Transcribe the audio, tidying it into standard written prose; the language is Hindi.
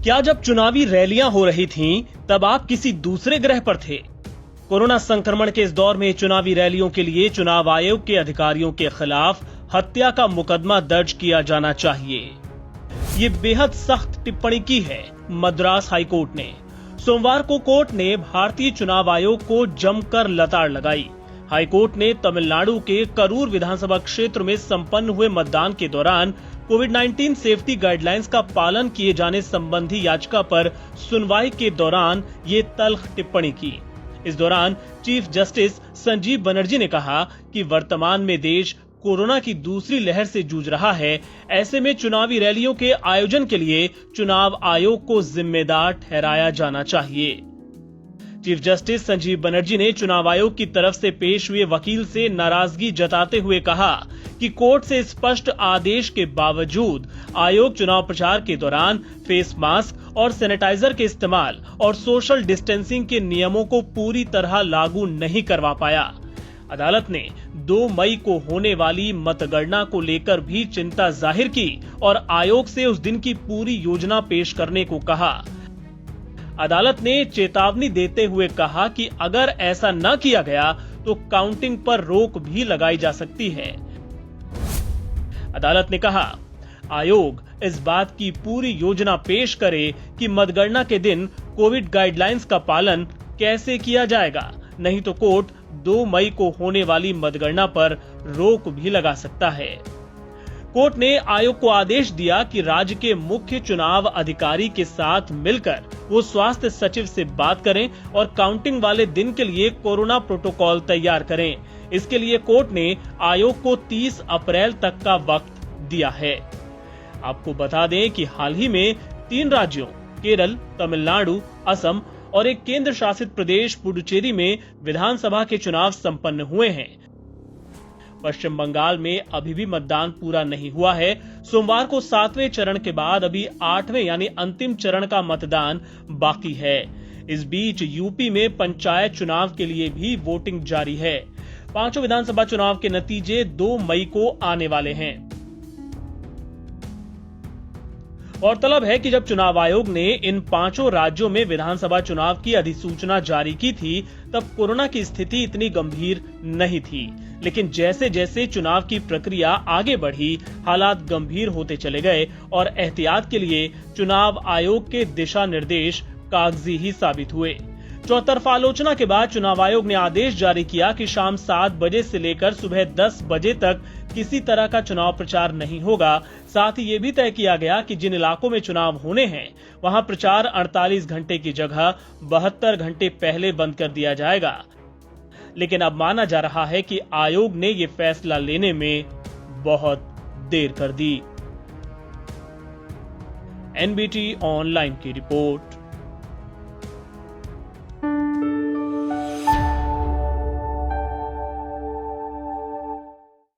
क्या जब चुनावी रैलियां हो रही थीं, तब आप किसी दूसरे ग्रह पर थे? कोरोना संक्रमण के इस दौर में चुनावी रैलियों के लिए चुनाव आयोग के अधिकारियों के खिलाफ हत्या का मुकदमा दर्ज किया जाना चाहिए। ये बेहद सख्त टिप्पणी की है मद्रास हाईकोर्ट ने। सोमवार को कोर्ट ने भारतीय चुनाव आयोग को जमकर लताड़ लगाई। हाईकोर्ट ने तमिलनाडु के करूर विधानसभा क्षेत्र में संपन्न हुए मतदान के दौरान कोविड-19 सेफ्टी गाइडलाइंस का पालन किए जाने संबंधी याचिका पर सुनवाई के दौरान ये तल्ख टिप्पणी की। इस दौरान चीफ जस्टिस संजीव बनर्जी ने कहा कि वर्तमान में देश कोरोना की दूसरी लहर से जूझ रहा है। ऐसे में चुनावी रैलियों के आयोजन के लिए चुनाव आयोग को जिम्मेदार ठहराया जाना चाहिए। चीफ जस्टिस संजीव बनर्जी ने चुनाव आयोग की तरफ से पेश हुए वकील से नाराजगी जताते हुए कहा कि कोर्ट से स्पष्ट आदेश के बावजूद आयोग चुनाव प्रचार के दौरान फेस मास्क और सैनिटाइजर के इस्तेमाल और सोशल डिस्टेंसिंग के नियमों को पूरी तरह लागू नहीं करवा पाया। अदालत ने 2 मई को होने वाली मतगणना को लेकर भी चिंता जाहिर की और आयोग से उस दिन की पूरी योजना पेश करने को कहा। अदालत ने चेतावनी देते हुए कहा कि अगर ऐसा न किया गया तो काउंटिंग पर रोक भी लगाई जा सकती है। अदालत ने कहा, आयोग इस बात की पूरी योजना पेश करे कि मतगणना के दिन कोविड गाइडलाइंस का पालन कैसे किया जाएगा, नहीं तो कोर्ट 2 मई को होने वाली मतगणना पर रोक भी लगा सकता है। कोर्ट ने आयोग को आदेश दिया कि राज्य के मुख्य चुनाव अधिकारी के साथ मिलकर वो स्वास्थ्य सचिव से बात करें और काउंटिंग वाले दिन के लिए कोरोना प्रोटोकॉल तैयार करें। इसके लिए कोर्ट ने आयोग को 30 अप्रैल तक का वक्त दिया है। आपको बता दें कि हाल ही में 3 राज्यों केरल, तमिलनाडु, असम और एक केंद्र शासित प्रदेश पुडुचेरी में विधानसभा के चुनाव संपन्न हुए हैं। पश्चिम बंगाल में अभी भी मतदान पूरा नहीं हुआ है। सोमवार को 7वें चरण के बाद अभी 8वें यानी अंतिम चरण का मतदान बाकी है। इस बीच यूपी में पंचायत चुनाव के लिए भी वोटिंग जारी है। 5 विधानसभा चुनाव के नतीजे 2 मई को आने वाले हैं। गौरतलब है कि जब चुनाव आयोग ने इन 5 राज्यों में विधानसभा चुनाव की अधिसूचना जारी की थी, तब कोरोना की स्थिति इतनी गंभीर नहीं थी। लेकिन जैसे जैसे चुनाव की प्रक्रिया आगे बढ़ी, हालात गंभीर होते चले गए और एहतियात के लिए चुनाव आयोग के दिशा निर्देश कागजी ही साबित हुए। चौतरफा आलोचना के बाद चुनाव आयोग ने आदेश जारी किया कि शाम 7 बजे से लेकर सुबह 10 बजे तक किसी तरह का चुनाव प्रचार नहीं होगा। साथ ही ये भी तय किया गया कि जिन इलाकों में चुनाव होने हैं, वहां प्रचार 48 घंटे की जगह 72 घंटे पहले बंद कर दिया जाएगा। लेकिन अब माना जा रहा है कि आयोग ने ये फैसला लेने में बहुत देर कर दी। एनबीटी ऑनलाइन की रिपोर्ट।